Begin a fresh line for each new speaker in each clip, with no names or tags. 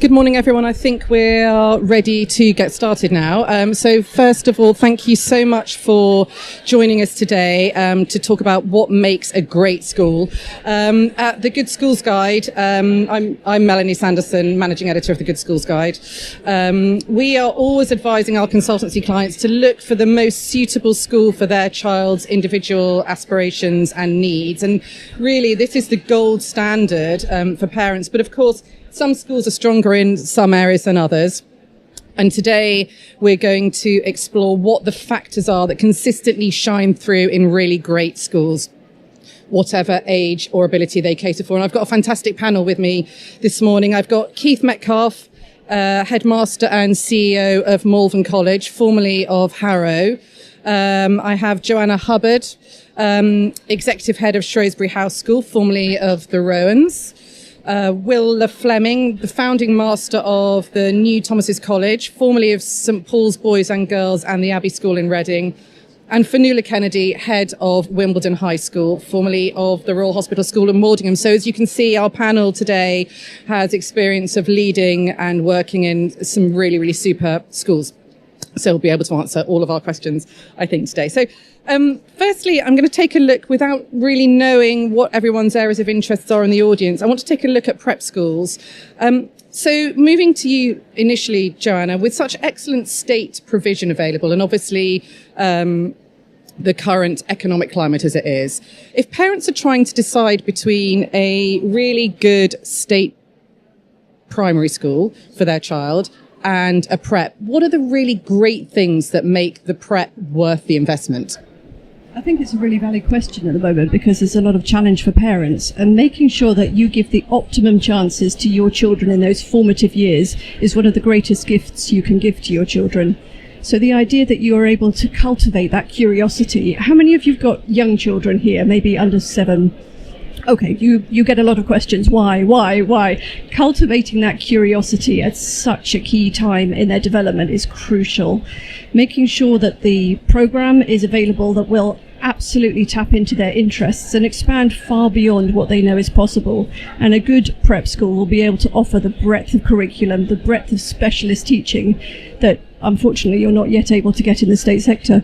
Good morning, everyone. I think we're ready to get started now. So first of all, thank you so much for joining us today to talk about what makes a great school. At the Good Schools Guide, I'm Melanie Sanderson, Managing Editor of the Good Schools Guide. We are always advising our consultancy clients to look for the most suitable school for their child's individual aspirations and needs. And really, this is the gold standard for parents. But of course, some schools are stronger in some areas than others. And today we're going to explore what the factors are that consistently shine through in really great schools, whatever age or ability they cater for. And I've got a fantastic panel with me this morning. I've got Keith Metcalfe, Headmaster and CEO of Malvern College, formerly of Harrow. I have Joanna Hubbard, Executive Head of Shrewsbury House School, formerly of the Rowans. Fleming, the founding master of the New Thomas's College, formerly of St Paul's Boys and Girls and the Abbey School in Reading, and Fionnuala Kennedy, head of Wimbledon High School, formerly of the Royal Hospital School in Maldingham. So as you can see, our panel today has experience of leading and working in some really, really super schools. So we'll be able to answer all of our questions, I think, today. So firstly, I'm going to take a look, without really knowing what everyone's areas of interest are in the audience, I want to take a look at prep schools. So moving to you initially, Joanna, with such excellent state provision available, and obviously the current economic climate as it is, if parents are trying to decide between a really good state primary school for their child and a prep, what are the really great things that make the prep worth the investment?
I think it's a really valid question at the moment because there's a lot of challenge for parents, and making sure that you give the optimum chances to your children in those formative years is one of the greatest gifts you can give to your children. So the idea that you are able to cultivate that curiosity. How many of you've got young children here, maybe under 7? Okay, you get a lot of questions. Why? Cultivating that curiosity at such a key time in their development is crucial. Making sure that the program is available that will absolutely tap into their interests and expand far beyond what they know is possible. And a good prep school will be able to offer the breadth of curriculum, the breadth of specialist teaching that unfortunately you're not yet able to get in the state sector.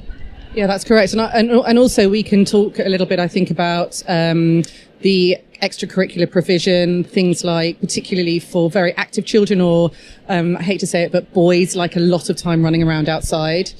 Yeah, that's correct. And also we can talk a little bit, I think, about the extracurricular provision, things like particularly for very active children or, I hate to say it, but boys like a lot of time running around outside.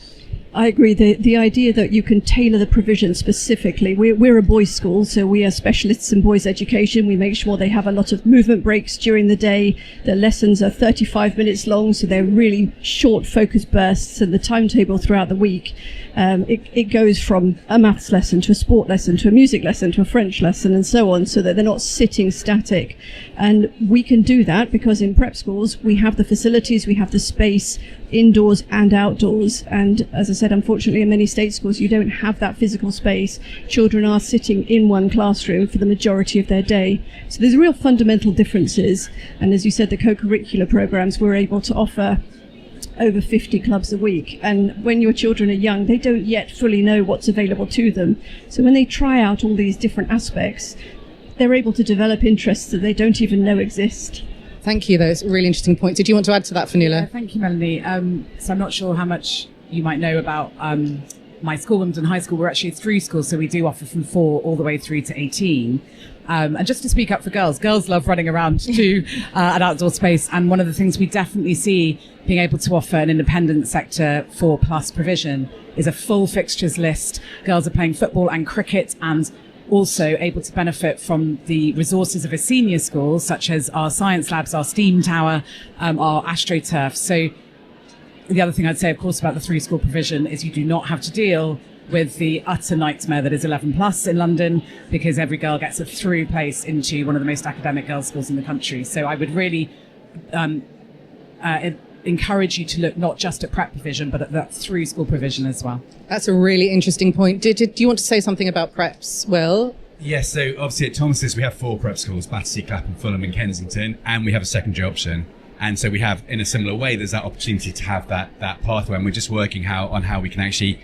I agree. The idea that you can tailor the provision specifically. We're a boys' school, so we are specialists in boys' education. We make sure they have a lot of movement breaks during the day. The lessons are 35 minutes long, so they're really short focus bursts, and the timetable throughout the week, it goes from a maths lesson to a sport lesson to a music lesson to a French lesson and so on, so that they're not sitting static. And we can do that because in prep schools, we have the facilities, we have the space, indoors and outdoors. And as I said, unfortunately, in many state schools, you don't have that physical space. Children are sitting in one classroom for the majority of their day. So there's real fundamental differences. And as you said, the co-curricular programs, we're able to offer over 50 clubs a week. And when your children are young, they don't yet fully know what's available to them. So when they try out all these different aspects, they're able to develop interests that they don't even know exist.
Thank you. Those really interesting points. Did you want to add to that, Fionnuala?
Thank you, Melanie. So I'm not sure how much you might know about my school, Wimbledon High School. We're actually a through school, so we do offer from 4 all the way through to 18. And just to speak up for girls love running around to an outdoor space. And one of the things we definitely see being able to offer an independent sector 4+ provision is a full fixtures list. Girls are playing football and cricket and also able to benefit from the resources of a senior school, such as our science labs, our STEAM tower, our AstroTurf. So the other thing I'd say, of course, about the through school provision is you do not have to deal with the utter nightmare that is 11+ in London, because every girl gets a through place into one of the most academic girls' schools in the country. So I would really encourage you to look not just at prep provision, but at that through school provision as well.
That's a really interesting point. Do you want to say something about preps, Will?
Yes, so obviously at Thomas's we have 4 prep schools, Battersea, Clapham, Fulham and Kensington, and we have a secondary option. And so we have, in a similar way, there's that opportunity to have that pathway, and we're just working on how we can actually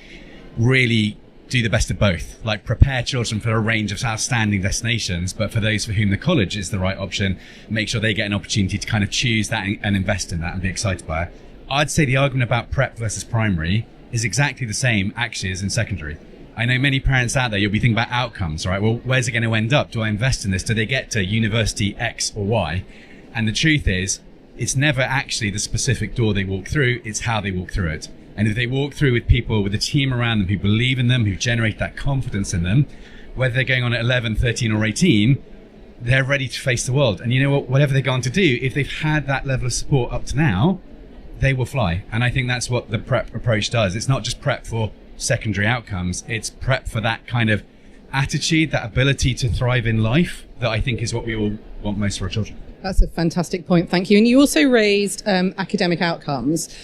really do the best of both, like prepare children for a range of outstanding destinations, but for those for whom the college is the right option, make sure they get an opportunity to kind of choose that and invest in that and be excited by it. I'd say the argument about prep versus primary is exactly the same actually as in secondary. I know many parents out there, you'll be thinking about outcomes, right? Well, where's it going to end up? Do I invest in this? Do they get to university X or Y? And the truth is, it's never actually the specific door they walk through, it's how they walk through it. And if they walk through with people, with a team around them who believe in them, who generate that confidence in them, whether they're going on at 11, 13 or 18, they're ready to face the world. And you know what, whatever they're going to do, if they've had that level of support up to now, they will fly. And I think that's what the prep approach does. It's not just prep for secondary outcomes, it's prep for that kind of attitude, that ability to thrive in life that I think is what we all want most for our children.
That's a fantastic point, thank you. And you also raised academic outcomes.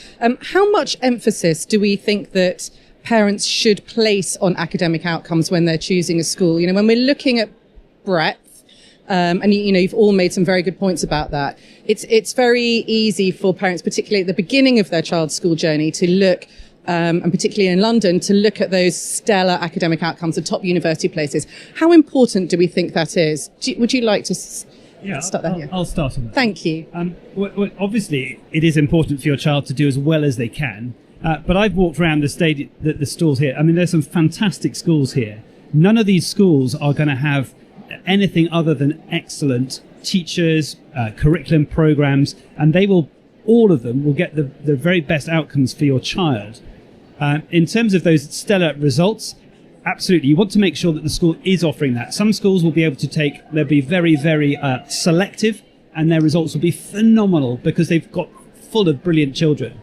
How much emphasis do we think that parents should place on academic outcomes when they're choosing a school? You know, when we're looking at breadth, and you know, you've all made some very good points about that. It's very easy for parents, particularly at the beginning of their child's school journey, to look, and particularly in London, to look at those stellar academic outcomes, the top university places. How important do we think that is? Would you like to start there?
I'll start on that.
Thank you.
Well, obviously, it is important for your child to do as well as they can. But I've walked around the stalls here. I mean, there's some fantastic schools here. None of these schools are going to have anything other than excellent teachers, curriculum programs, and all of them will get the very best outcomes for your child. In terms of those stellar results, absolutely, you want to make sure that the school is offering that. Some schools will be able to they'll be very, very selective, and their results will be phenomenal because they've got full of brilliant children.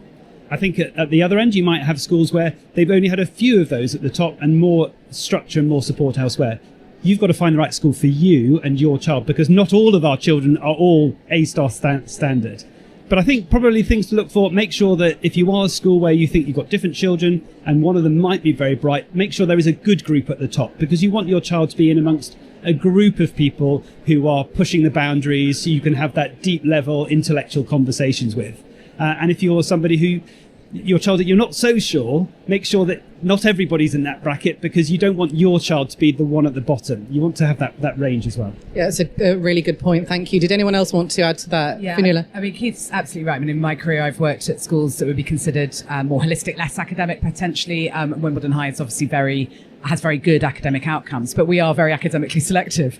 I think at the other end, you might have schools where they've only had a few of those at the top and more structure and more support elsewhere. You've got to find the right school for you and your child, because not all of our children are all A-star standard. But I think probably things to look for, make sure that if you are a school where you think you've got different children and one of them might be very bright, make sure there is a good group at the top, because you want your child to be in amongst a group of people who are pushing the boundaries so you can have that deep level intellectual conversations with. And if you're somebody your child that you're not so sure, make sure that not everybody's in that bracket, because you don't want your child to be the one at the bottom. You want to have that range as well.
Yeah, that's a really good point. Thank you. Did anyone else want to add to that?
Yeah,
Fionnuala?
I mean, Keith's absolutely right. I mean, in my career, I've worked at schools that would be considered more holistic, less academic, potentially. Wimbledon High is obviously has very good academic outcomes, but we are very academically selective.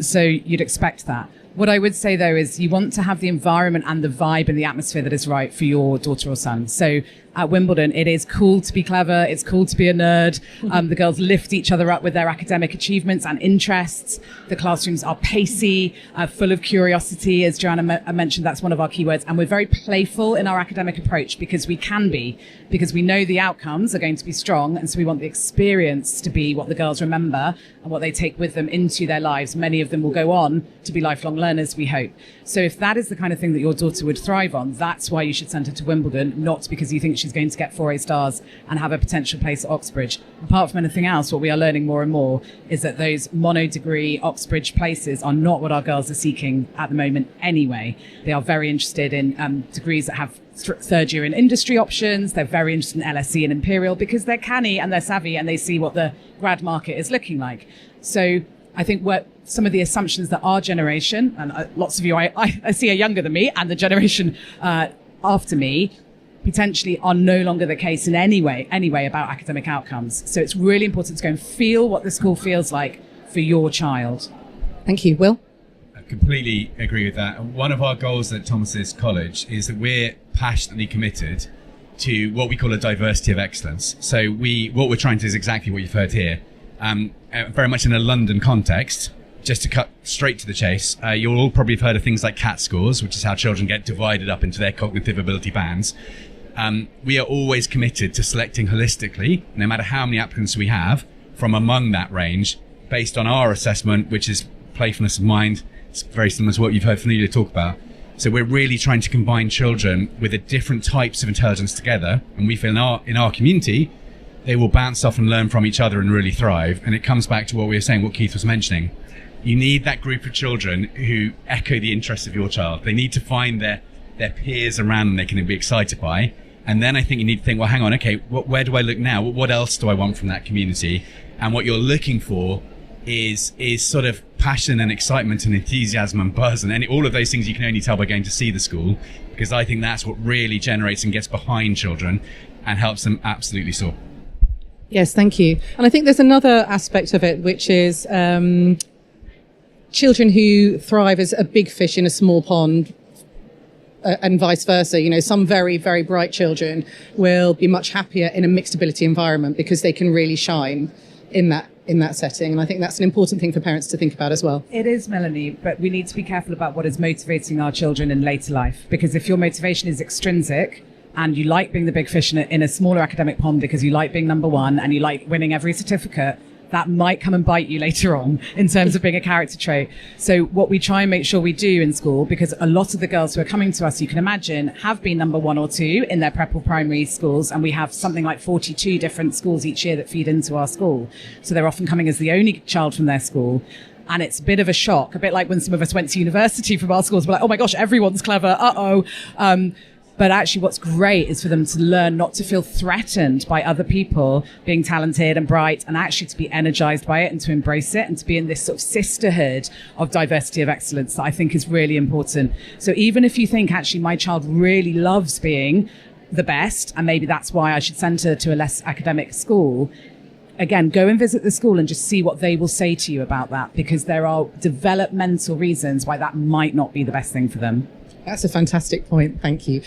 So you'd expect that. What I would say, though, is you want to have the environment and the vibe and the atmosphere that is right for your daughter or son. So at Wimbledon, it is cool to be clever. It's cool to be a nerd. The girls lift each other up with their academic achievements and interests. The classrooms are pacey, full of curiosity. As Joanna mentioned, that's one of our keywords. And we're very playful in our academic approach, because we know the outcomes are going to be strong. And so we want the experience to be what the girls remember and what they take with them into their lives. Many of them will go on to be lifelong learners, we hope. So if that is the kind of thing that your daughter would thrive on, that's why you should send her to Wimbledon, not because you think she's going to get 4 A stars and have a potential place at Oxbridge. Apart from anything else, what we are learning more and more is that those mono-degree Oxbridge places are not what our girls are seeking at the moment anyway. They are very interested in degrees that have third year in industry options. They're very interested in LSE and Imperial because they're canny and they're savvy and they see what the grad market is looking like. So I think what some of the assumptions that our generation, and lots of you I see are younger than me, and the generation after me, potentially are no longer the case in any way about academic outcomes. So it's really important to go and feel what the school feels like for your child.
Thank you. Will?
I completely agree with that. One of our goals at Thomas's College is that we're passionately committed to what we call a diversity of excellence. So what we're trying to do is exactly what you've heard here. Very much in a London context, just to cut straight to the chase, you'll all probably have heard of things like CAT scores, which is how children get divided up into their cognitive ability bands. We are always committed to selecting holistically, no matter how many applicants we have, from among that range, based on our assessment, which is playfulness of mind. It's very similar to what you've heard Fionnuala talk about. So we're really trying to combine children with the different types of intelligence together, and we feel in our community, they will bounce off and learn from each other and really thrive. And it comes back to what we were saying, what Keith was mentioning. You need that group of children who echo the interests of your child. They need to find their peers around them they can be excited by. And then I think you need to think, well, hang on, okay, where do I look now? What else do I want from that community? And what you're looking for is sort of passion and excitement and enthusiasm and buzz and all of those things you can only tell by going to see the school, because I think that's what really generates and gets behind children and helps them absolutely soar.
Yes, thank you. And I think there's another aspect of it, which is children who thrive as a big fish in a small pond, and vice versa. You know, some very, very bright children will be much happier in a mixed ability environment because they can really shine in that setting. And I think that's an important thing for parents to think about as well.
It is, Melanie, but we need to be careful about what is motivating our children in later life, because if your motivation is extrinsic and you like being the big fish in a smaller academic pond because you like being number one and you like winning every certificate, that might come and bite you later on in terms of being a character trait. So what we try and make sure we do in school, because a lot of the girls who are coming to us, you can imagine, have been number 1 or 2 in their prep or primary schools, and we have something like 42 different schools each year that feed into our school. So they're often coming as the only child from their school. And it's a bit of a shock, a bit like when some of us went to university from our schools. We're like, oh my gosh, everyone's clever. But actually what's great is for them to learn not to feel threatened by other people being talented and bright, and actually to be energized by it and to embrace it and to be in this sort of sisterhood of diversity of excellence that I think is really important. So even if you think actually my child really loves being the best, and maybe that's why I should send her to a less academic school, again, go and visit the school and just see what they will say to you about that, because there are developmental reasons why that might not be the best thing for them.
That's a fantastic point. Thank you.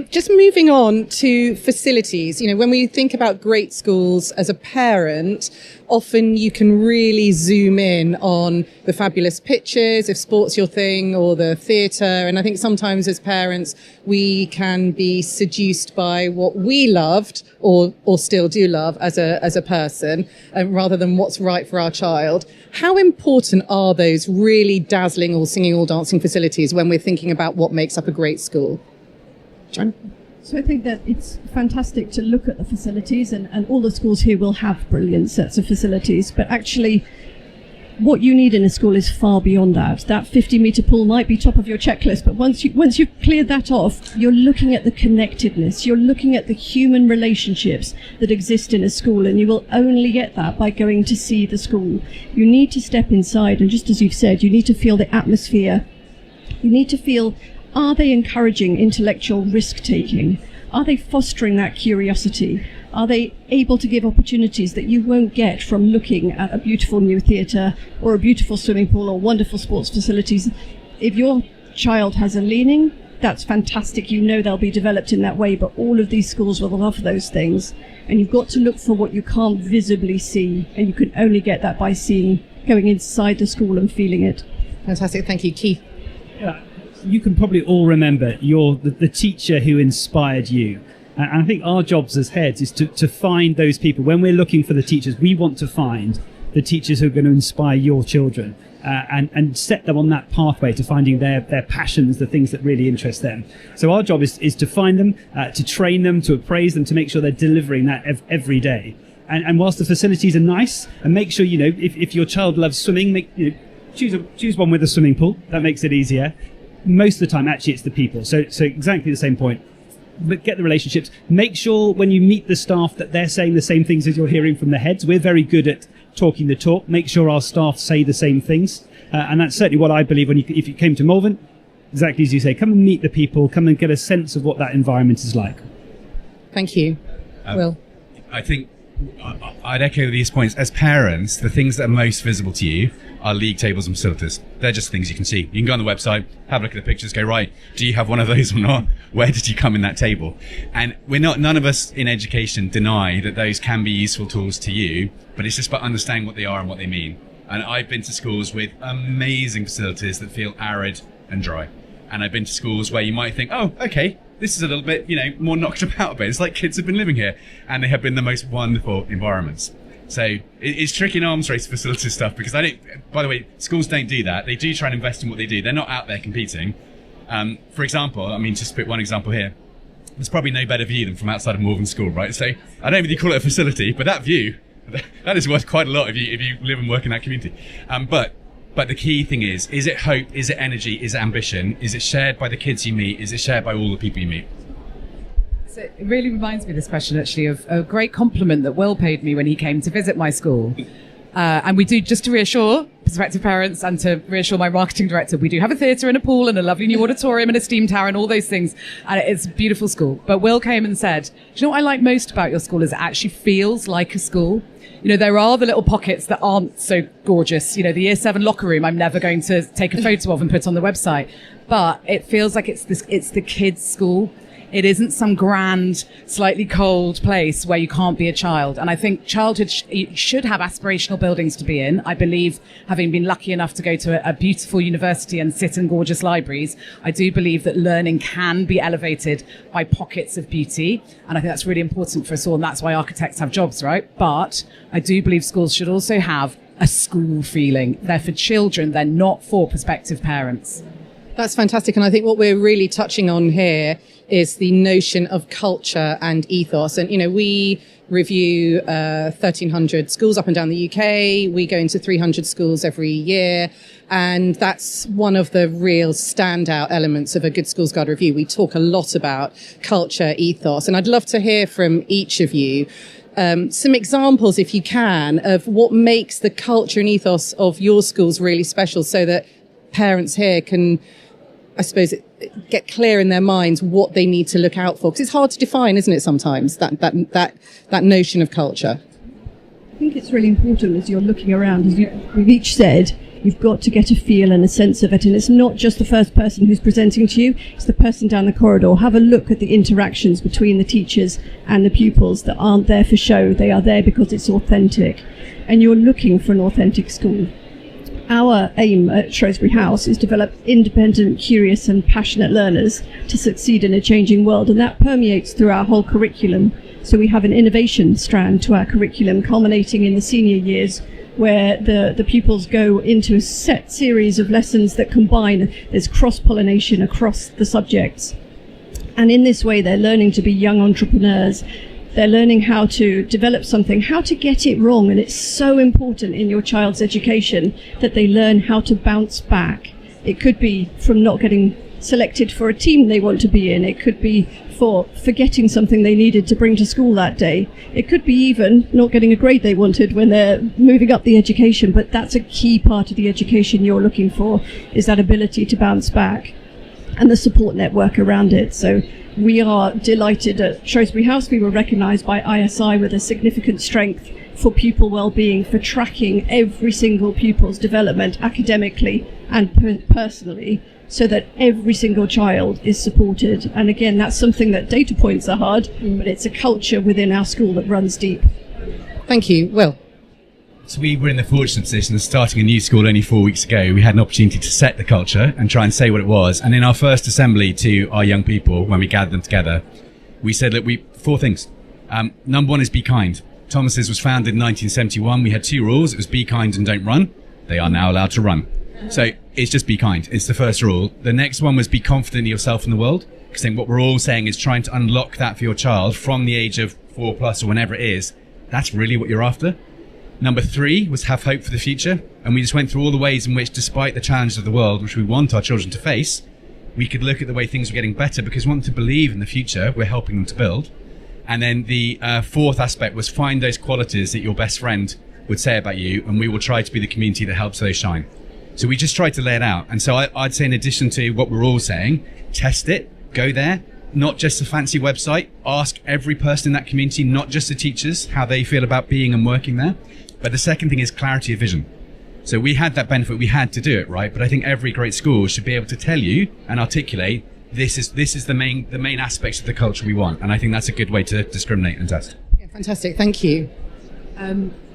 Just moving on to facilities. You know, when we think about great schools as a parent, often you can really zoom in on the fabulous pictures, if sport's your thing, or the theatre. And I think sometimes as parents, we can be seduced by what we loved or still do love as a person, rather than what's right for our child. How important are those really dazzling all singing, all dancing facilities when we're thinking about what makes up a great school? Joanna?
So I think that it's fantastic to look at the facilities, and all the schools here will have brilliant sets of facilities, but actually what you need in a school is far beyond that. That 50-metre pool might be top of your checklist, but once you've cleared that off, you're looking at the connectedness, you're looking at the human relationships that exist in a school, and you will only get that by going to see the school. You need to step inside, and just as you've said, you need to feel the atmosphere. You need to feel, are they encouraging intellectual risk-taking? Are they fostering that curiosity? Are they able to give opportunities that you won't get from looking at a beautiful new theatre or a beautiful swimming pool or wonderful sports facilities? If your child has a leaning, that's fantastic. You know they'll be developed in that way, but all of these schools will offer those things. And you've got to look for what you can't visibly see, and you can only get that by going inside the school and feeling it.
Fantastic. Thank you. Keith?
Yeah, you can probably all remember the teacher who inspired you. And I think our jobs as heads is to find those people. When we're looking for the teachers, we want to find the teachers who are going to inspire your children, and set them on that pathway to finding their passions, the things that really interest them. So our job is to find them, to train them, to appraise them, to make sure they're delivering that every day. And whilst the facilities are nice, and make sure, if your child loves swimming, choose one with a swimming pool. That makes it easier. Most of the time, actually, it's the people. So exactly the same point. But get the relationships. Make sure when you meet the staff that they're saying the same things as you're hearing from the heads. We're very good at talking the talk. Make sure our staff say the same things. And that's certainly what I believe if you came to Malvern. Exactly as you say, come and meet the people. Come and get a sense of what that environment is like.
Thank you. Will?
I think I'd echo these points. As parents, the things that are most visible to you are league tables and facilities. They're just things you can see. You can go on the website, have a look at the pictures, go, right, do you have one of those or not? Where did you come in that table? And none of us in education deny that those can be useful tools to you, but it's just about understanding what they are and what they mean. And I've been to schools with amazing facilities that feel arid and dry. And I've been to schools where you might think, oh, okay, this is a little bit, more knocked about a bit. It's like kids have been living here, and they have been the most wonderful environments. So it's tricky in arms race facility stuff, because by the way, schools don't do that. They do try and invest in what they do. They're not out there competing. For example, just to put one example here, there's probably no better view than from outside of Malvern School, right? So I don't really call it a facility, but that view, that is worth quite a lot if you live and work in that community. But the key thing is it hope? Is it energy? Is it ambition? Is it shared by the kids you meet? Is it shared by all the people you meet?
So it really reminds me, this question, actually, of a great compliment that Will paid me when he came to visit my school. And we do, just to reassure prospective parents and to reassure my marketing director, we do have a theatre and a pool and a lovely new auditorium and a steam tower and all those things. And it's a beautiful school. But Will came and said, do you know what I like most about your school is it actually feels like a school. You know, there are the little pockets that aren't so gorgeous. You know, the Year 7 locker room I'm never going to take a photo of and put on the website. But it feels like it's the kids' school. It isn't some grand, slightly cold place where you can't be a child. And I think childhood should have aspirational buildings to be in. I believe, having been lucky enough to go to a beautiful university and sit in gorgeous libraries, I do believe that learning can be elevated by pockets of beauty. And I think that's really important for us all. And that's why architects have jobs, right? But I do believe schools should also have a school feeling. They're for children. They're not for prospective parents.
That's fantastic. And I think what we're really touching on here is the notion of culture and ethos. And, you know, we review 1,300 schools up and down the UK. We go into 300 schools every year. And that's one of the real standout elements of a Good Schools Guide review. We talk a lot about culture, ethos. And I'd love to hear from each of you some examples, if you can, of what makes the culture and ethos of your schools really special, so that parents here can, I suppose, get clear in their minds what they need to look out for. Because it's hard to define, isn't it, sometimes, that notion of culture.
I think it's really important as you're looking around, as we've each said, you've got to get a feel and a sense of it. And it's not just the first person who's presenting to you, it's the person down the corridor. Have a look at the interactions between the teachers and the pupils that aren't there for show. They are there because it's authentic. And you're looking for an authentic school. Our aim at Shrewsbury House is to develop independent, curious and passionate learners to succeed in a changing world, and that permeates through our whole curriculum. So we have an innovation strand to our curriculum, culminating in the senior years, where the pupils go into a set series of lessons that combine. There's cross-pollination across the subjects. And in this way, they're learning to be young entrepreneurs. They're learning how to develop something, how to get it wrong. And it's so important in your child's education that they learn how to bounce back. It could be from not getting selected for a team they want to be in. It could be for forgetting something they needed to bring to school that day. It could be even not getting a grade they wanted when they're moving up the education. But that's a key part of the education you're looking for, is that ability to bounce back and the support network around it. So we are delighted at Shrewsbury House. We were recognised by ISI with a significant strength for pupil well-being, for tracking every single pupil's development academically and personally, so that every single child is supported. And again, that's something that data points are hard, but it's a culture within our school that runs deep.
Thank you. Will?
So we were in the fortunate position of starting a new school only 4 weeks ago. We had an opportunity to set the culture and try and say what it was. And in our first assembly to our young people, when we gathered them together, we said, look, 4 things. Number 1 is be kind. Thomas's was founded in 1971. We had 2 rules. It was be kind and don't run. They are now allowed to run. So it's just be kind. It's the first rule. The next one was be confident in yourself and the world. Because then what we're all saying is trying to unlock that for your child from the age of 4+ or whenever it is. That's really what you're after. Number 3 was have hope for the future. And we just went through all the ways in which, despite the challenges of the world, which we want our children to face, we could look at the way things were getting better, because we want to believe in the future we're helping them to build. And then the 4th aspect was find those qualities that your best friend would say about you, and we will try to be the community that helps those shine. So we just tried to lay it out. And so I'd say, in addition to what we're all saying, test it, go there, not just a fancy website, ask every person in that community, not just the teachers, how they feel about being and working there. But the second thing is clarity of vision. So we had that benefit, we had to do it, right? But I think every great school should be able to tell you and articulate, this is the main aspects of the culture we want. And I think that's a good way to discriminate and test.
Yeah, fantastic, thank you.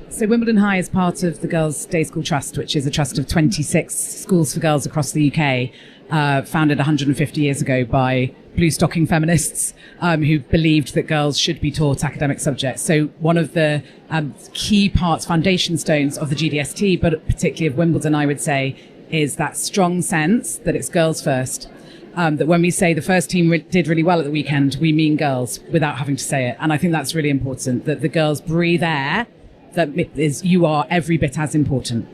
So Wimbledon High is part of the Girls' Day School Trust, which is a trust of 26 schools for girls across the UK, founded 150 years ago by blue stocking feminists who believed that girls should be taught academic subjects. So one of the key parts, foundation stones of the GDST, but particularly of Wimbledon, I would say, is that strong sense that it's girls first. That when we say the first team did really well at the weekend, we mean girls without having to say it. And I think that's really important, that the girls breathe air, that you are every bit as important.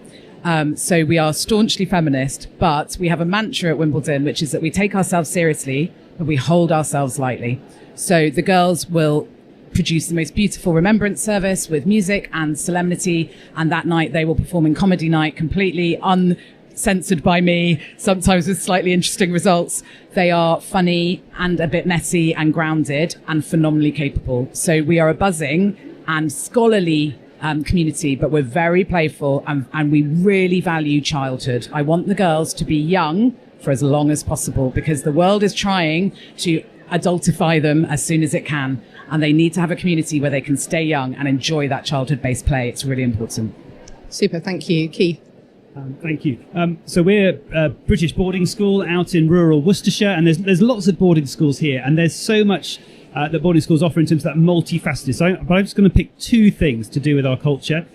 So we are staunchly feminist, but we have a mantra at Wimbledon, which is that we take ourselves seriously, but we hold ourselves lightly. So the girls will produce the most beautiful remembrance service with music and solemnity, and that night they will perform in comedy night, completely uncensored by me, sometimes with slightly interesting results. They are funny and a bit messy and grounded and phenomenally capable. So we are a buzzing and scholarly community, but we're very playful, and we really value childhood. I want the girls to be young for as long as possible, because the world is trying to adultify them as soon as it can, and they need to have a community where they can stay young and enjoy that childhood-based play. It's really important.
Super, thank you. Keith?
Thank you. So we're a British boarding school out in rural Worcestershire, and there's lots of boarding schools here, and there's so much that boarding schools offer in terms of that multifaceted. But I'm just going to pick two things to do with our culture.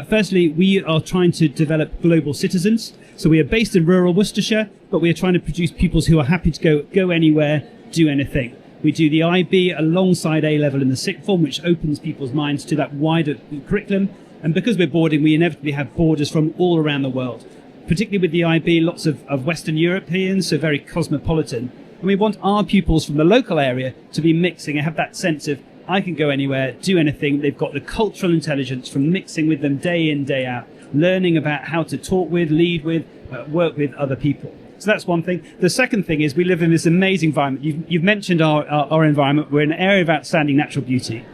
Firstly, we are trying to develop global citizens. So we are based in rural Worcestershire, but we are trying to produce pupils who are happy to go anywhere, do anything. We do the IB alongside A-level in the sixth form, which opens people's minds to that wider curriculum. And because we're boarding, we inevitably have boarders from all around the world. Particularly with the IB, lots of Western Europeans, so very cosmopolitan. And we want our pupils from the local area to be mixing and have that sense of, I can go anywhere, do anything. They've got the cultural intelligence from mixing with them day in, day out, learning about how to talk with, lead with, work with other people. So that's one thing. The second thing is we live in this amazing environment. You've mentioned our environment. We're in an area of outstanding natural beauty.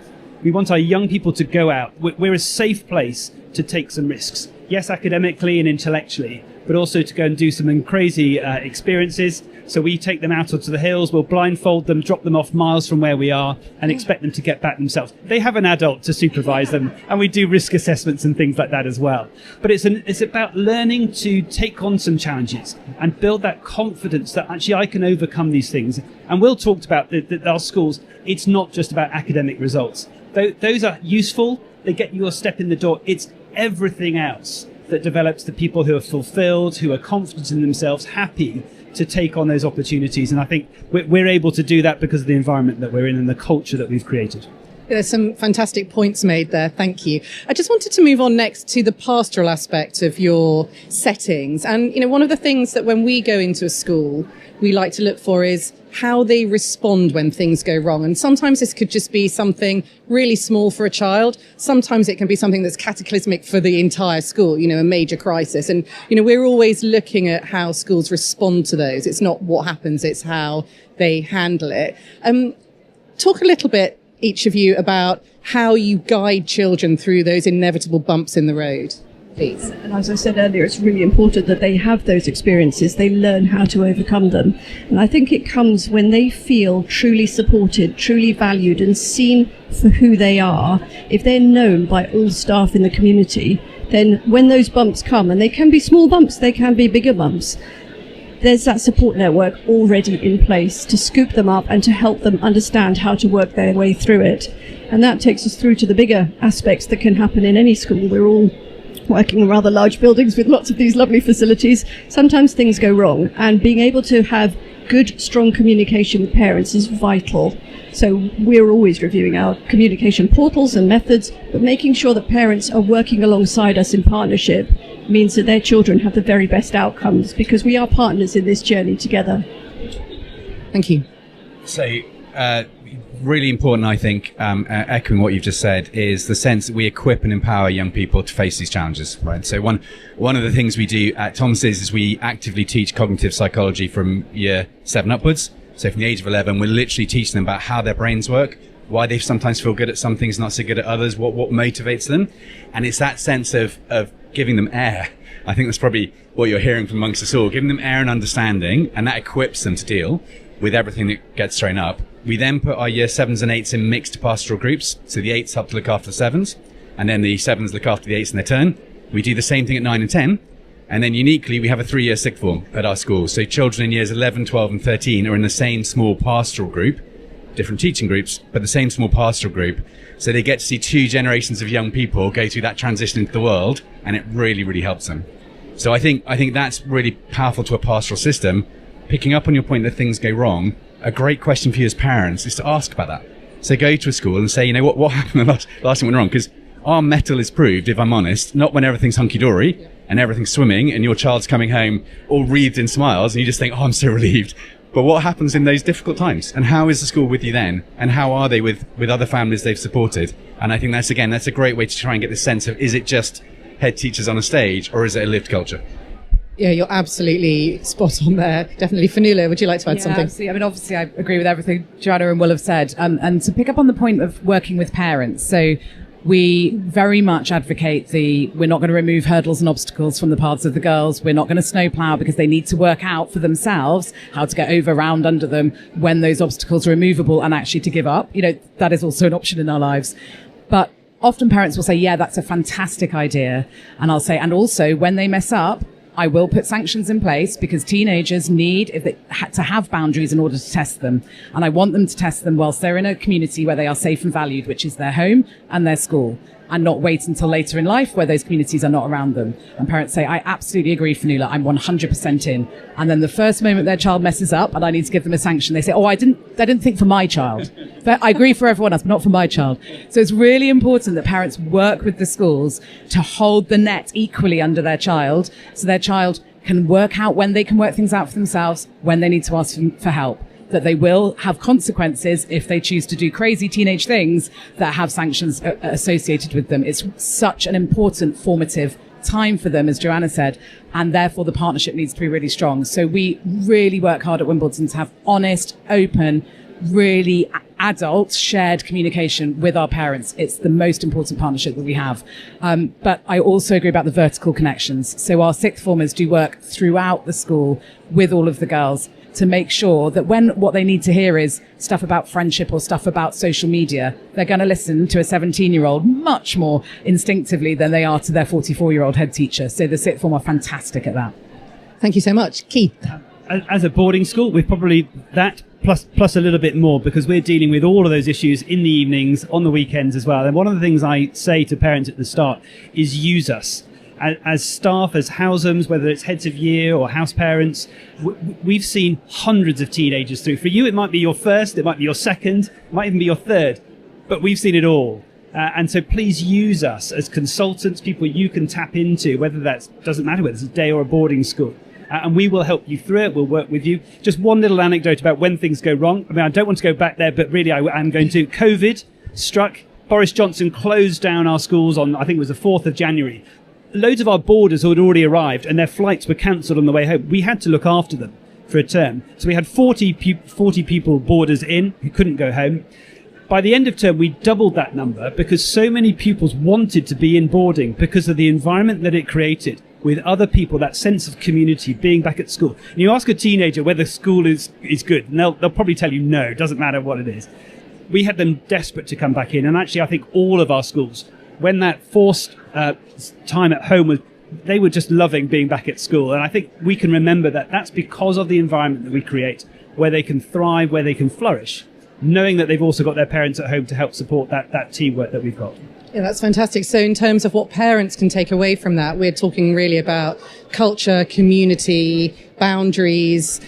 We want our young people to go out. We're a safe place to take some risks. Yes, academically and intellectually, but also to go and do some crazy experiences. So we take them out onto the hills, we'll blindfold them, drop them off miles from where we are, and expect them to get back themselves. They have an adult to supervise them, and we do risk assessments and things like that as well. But it's about learning to take on some challenges and build that confidence that actually I can overcome these things. And Will talked about our schools. It's not just about academic results. Those are useful. They get you a step in the door. It's everything else that develops the people who are fulfilled, who are confident in themselves, happy to take on those opportunities. And I think we're able to do that because of the environment that we're in and the culture that we've created.
There's some fantastic points made there. Thank you. I just wanted to move on next to the pastoral aspect of your settings. And, one of the things that when we go into a school, we like to look for is how they respond when things go wrong. And sometimes this could just be something really small for a child. Sometimes it can be something that's cataclysmic for the entire school, a major crisis. And, we're always looking at how schools respond to those. It's not what happens, it's how they handle it. Talk a little bit, each of you, about how you guide children through those inevitable bumps in the road, please.
And as I said earlier, it's really important that they have those experiences, they learn how to overcome them. And I think it comes when they feel truly supported, truly valued and seen for who they are. If they're known by all staff in the community, then when those bumps come, and they can be small bumps, they can be bigger bumps, there's that support network already in place to scoop them up and to help them understand how to work their way through it. And that takes us through to the bigger aspects that can happen in any school. We're all working in rather large buildings with lots of these lovely facilities. Sometimes things go wrong, and being able to have good, strong communication with parents is vital. So we're always reviewing our communication portals and methods, but making sure that parents are working alongside us in partnership means that their children have the very best outcomes, because we are partners in this journey together.
Thank you.
So, really important, I think, echoing what you've just said, is the sense that we equip and empower young people to face these challenges, right? So one of the things we do at Thomas's is we actively teach cognitive psychology from year 7 upwards. So from the age of 11, we're literally teaching them about how their brains work, why they sometimes feel good at some things, not so good at others, what motivates them. And it's that sense of giving them air. I think that's probably what you're hearing from amongst us all, giving them air and understanding, and that equips them to deal with everything that gets thrown up. We then put our year 7s and 8s in mixed pastoral groups. So the 8s help to look after the 7s, and then the 7s look after the 8s in their turn. We do the same thing at 9 and 10. And then uniquely, we have a 3-year sixth form at our school. So children in years 11, 12 and 13 are in the same small pastoral group, different teaching groups, but the same small pastoral group. So they get to see 2 generations of young people go through that transition into the world, and it really, really helps them. So I think that's really powerful to a pastoral system. Picking up on your point that things go wrong, a great question for you as parents is to ask about that. So go to a school and say, what happened the last thing went wrong? Because our mettle is proved, if I'm honest, not when everything's hunky-dory and everything's swimming and your child's coming home all wreathed in smiles and you just think, oh, I'm so relieved. But what happens in those difficult times? And how is the school with you then? And how are they with other families they've supported? And I think that's a great way to try and get the sense of, is it just head teachers on a stage, or is it a lived culture?
Yeah, you're absolutely spot on there. Definitely. Fionnuala, would you like to add something?
Absolutely. I mean, obviously, I agree with everything Joanna and Will have said. And to pick up on the point of working with parents, so we very much advocate we're not going to remove hurdles and obstacles from the paths of the girls. We're not going to snowplow, because they need to work out for themselves how to get over, around, under them when those obstacles are removable, and actually to give up. That is also an option in our lives. But often parents will say, yeah, that's a fantastic idea. And I'll say, and also when they mess up, I will put sanctions in place, because teenagers need to have boundaries in order to test them. And I want them to test them whilst they're in a community where they are safe and valued, which is their home and their school, and not wait until later in life where those communities are not around them. And parents say, I absolutely agree, Fionnuala, I'm 100% in. And then the first moment their child messes up and I need to give them a sanction, they say, I didn't think for my child. But I agree for everyone else, but not for my child. So it's really important that parents work with the schools to hold the net equally under their child, so their child can work out when they can work things out for themselves, when they need to ask for help. That they will have consequences if they choose to do crazy teenage things that have sanctions associated with them. It's such an important formative time for them, as Joanna said, and therefore the partnership needs to be really strong. So we really work hard at Wimbledon to have honest, open, really adult shared communication with our parents. It's the most important partnership that we have. But I also agree about the vertical connections. So our sixth formers do work throughout the school with all of the girls to make sure that when what they need to hear is stuff about friendship or stuff about social media, they're going to listen to a 17-year-old much more instinctively than they are to their 44-year-old head teacher. So the sixth form are fantastic at that.
Thank you so much. Keith?
As a boarding school, we're probably that plus a little bit more, because we're dealing with all of those issues in the evenings, on the weekends as well. And one of the things I say to parents at the start is use us. As staff, as houseums, whether it's heads of year or house parents, we've seen hundreds of teenagers through. For you, it might be your first, it might be your second, it might even be your third, but we've seen it all. And so please use us as consultants, people you can tap into, whether doesn't matter whether it's a day or a boarding school. And we will help you through it. We'll work with you. Just one little anecdote about when things go wrong. I mean, I don't want to go back there, but really I am going to. COVID struck. Boris Johnson closed down our schools on, I think it was the 4th of January. Loads of our boarders had already arrived and their flights were cancelled on the way home. We had to look after them for a term. So we had 40 people boarders in who couldn't go home. By the end of term, we doubled that number because so many pupils wanted to be in boarding because of the environment that it created with other people, that sense of community, being back at school. And you ask a teenager whether school is good, and they'll probably tell you no, it doesn't matter what it is. We had them desperate to come back in. And actually, I think all of our schools, when that forced time at home was, they were just loving being back at school. And I think we can remember that that's because of the environment that we create, where they can thrive, where they can flourish, knowing that they've also got their parents at home to help support that teamwork that we've got.
Yeah, that's fantastic. So in terms of what parents can take away from that, we're talking really about culture, community, boundaries,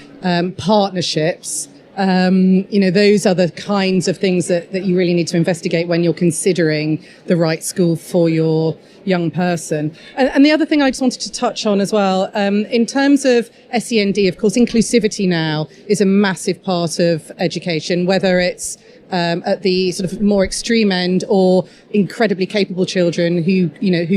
partnerships. Those are the kinds of things that you really need to investigate when you're considering the right school for your young person. And the other thing I just wanted to touch on as well, in terms of SEND, of course, inclusivity now is a massive part of education, whether it's at the sort of more extreme end or incredibly capable children who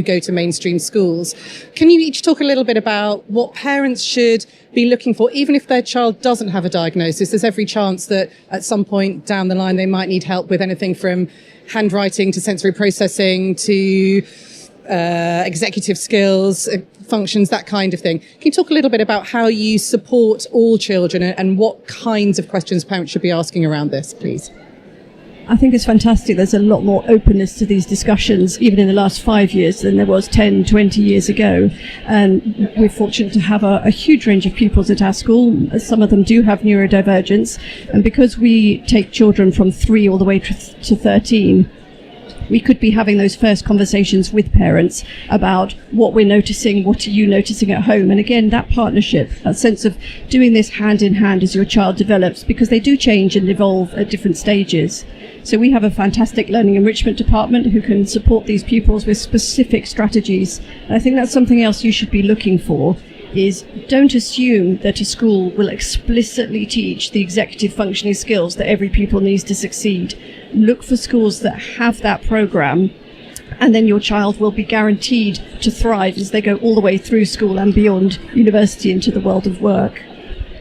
go to mainstream schools. Can you each talk a little bit about what parents should be looking for, even if their child doesn't have a diagnosis? There's every chance that at some point down the line they might need help with anything from handwriting to sensory processing to executive skills, functions, that kind of thing. Can you talk a little bit about how you support all children and what kinds of questions parents should be asking around this, please?
I think it's fantastic. There's a lot more openness to these discussions, even in the last 5 years, than there was 10, 20 years ago. And we're fortunate to have a huge range of pupils at our school. Some of them do have neurodivergence. And because we take children from 3 all the way to 13, we could be having those first conversations with parents about what we're noticing, what are you noticing at home? And again, that partnership, that sense of doing this hand in hand as your child develops, because they do change and evolve at different stages. So we have a fantastic learning enrichment department who can support these pupils with specific strategies. And I think that's something else you should be looking for. is don't assume that a school will explicitly teach the executive functioning skills that every pupil needs to succeed. Look for schools that have that program, and then your child will be guaranteed to thrive as they go all the way through school and beyond university into the world of work.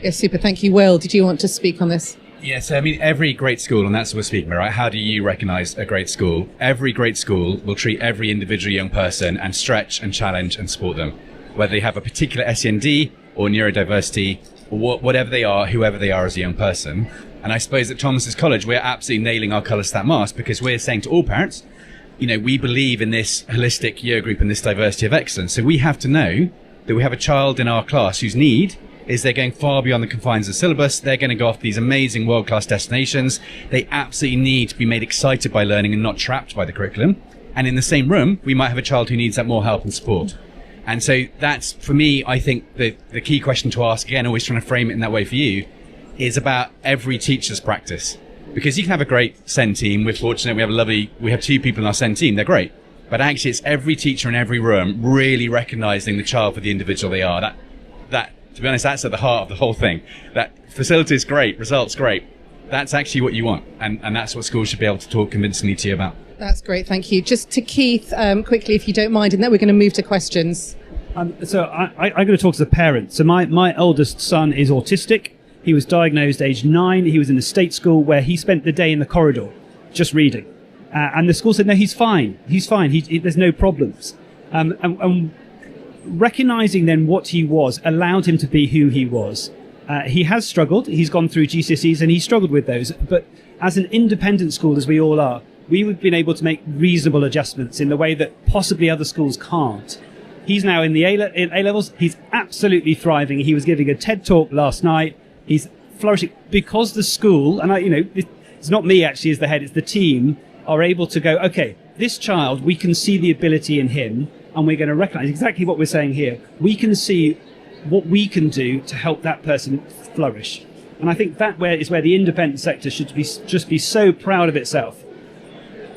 Yes, super. Thank you. Will, did you want to speak on this?
Yes, I mean, every great school, and that's what we're speaking about, right? How do you recognise a great school? Every great school will treat every individual young person and stretch and challenge and support them, whether they have a particular SEND or neurodiversity or whatever they are, whoever they are as a young person. And I suppose at Thomas's College, we're absolutely nailing our colours to that mast, because we're saying to all parents, you know, we believe in this holistic year group and this diversity of excellence. So we have to know that we have a child in our class whose need is they're going far beyond the confines of the syllabus. They're going to go off these amazing world-class destinations. They absolutely need to be made excited by learning and not trapped by the curriculum. And in the same room, we might have a child who needs that more help and support. And so that's, for me, I think the key question to ask, again, always trying to frame it in that way for you, is about every teacher's practice. Because you can have a great SEND team. We're fortunate we have 2 people in our SEND team. They're great. But actually, it's every teacher in every room really recognizing the child for the individual they are. That, to be honest, that's at the heart of the whole thing. That facilities great, results great. That's actually what you want. And that's what schools should be able to talk convincingly to you about.
That's great. Thank you. Just to Keith, quickly, if you don't mind, and then we're going to move to questions.
So I'm going to talk as a parent. So my oldest son is autistic. He was diagnosed age 9. He was in a state school where he spent the day in the corridor just reading. And the school said, no, he's fine. He's fine. There's no problems. And recognizing then what he was allowed him to be who he was. He has struggled. He's gone through GCSEs and he struggled with those. But as an independent school, as we all are, we've been able to make reasonable adjustments in the way that possibly other schools can't. He's now in the A-levels. He's absolutely thriving. He was giving a TED talk last night. He's flourishing because the school, and it's not me actually as the head, it's the team, are able to go, okay, this child, we can see the ability in him, and we're going to recognize exactly what we're saying here. We can see what we can do to help that person flourish. And I think that is where the independent sector should just be so proud of itself.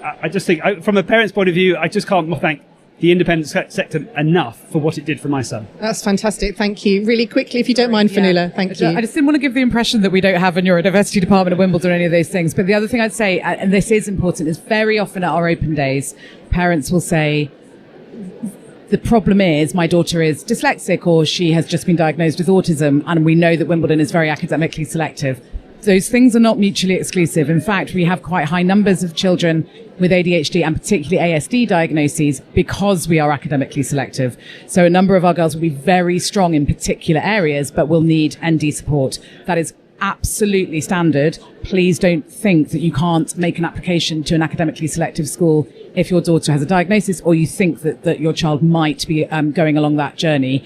I just think, from a parent's point of view, I just can't thank the independent sector enough for what it did for my son.
That's fantastic. Thank you. Really quickly, if you don't mind, Fionnuala. Thank you.
I just didn't want to give the impression that we don't have a neurodiversity department at Wimbledon or any of those things. But the other thing I'd say, and this is important, is very often at our open days, parents will say, the problem is my daughter is dyslexic or she has just been diagnosed with autism, and we know that Wimbledon is very academically selective. Those things are not mutually exclusive. In fact, we have quite high numbers of children with ADHD and particularly ASD diagnoses because we are academically selective. So a number of our girls will be very strong in particular areas, but will need ND support. That is absolutely standard. Please don't think that you can't make an application to an academically selective school if your daughter has a diagnosis or you think that your child might be going along that journey.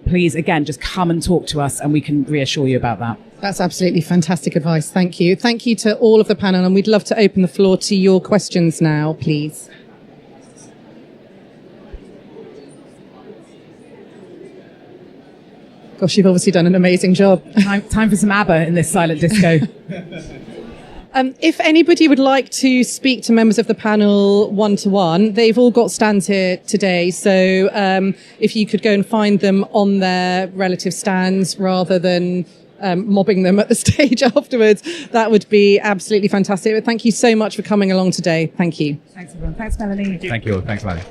Please, again, just come and talk to us and we can reassure you about that.
That's absolutely fantastic advice. Thank you. Thank you to all of the panel, and we'd love to open the floor to your questions now, please. Gosh, you've obviously done an amazing job.
Time for some ABBA in this silent disco.
If anybody would like to speak to members of the panel one-to-one, they've all got stands here today. So if you could go and find them on their relative stands rather than mobbing them at the stage afterwards, that would be absolutely fantastic. But thank you so much for coming along today. Thank you.
Thanks, everyone. Thanks, Melanie.
Thank you all. Thanks, Melanie.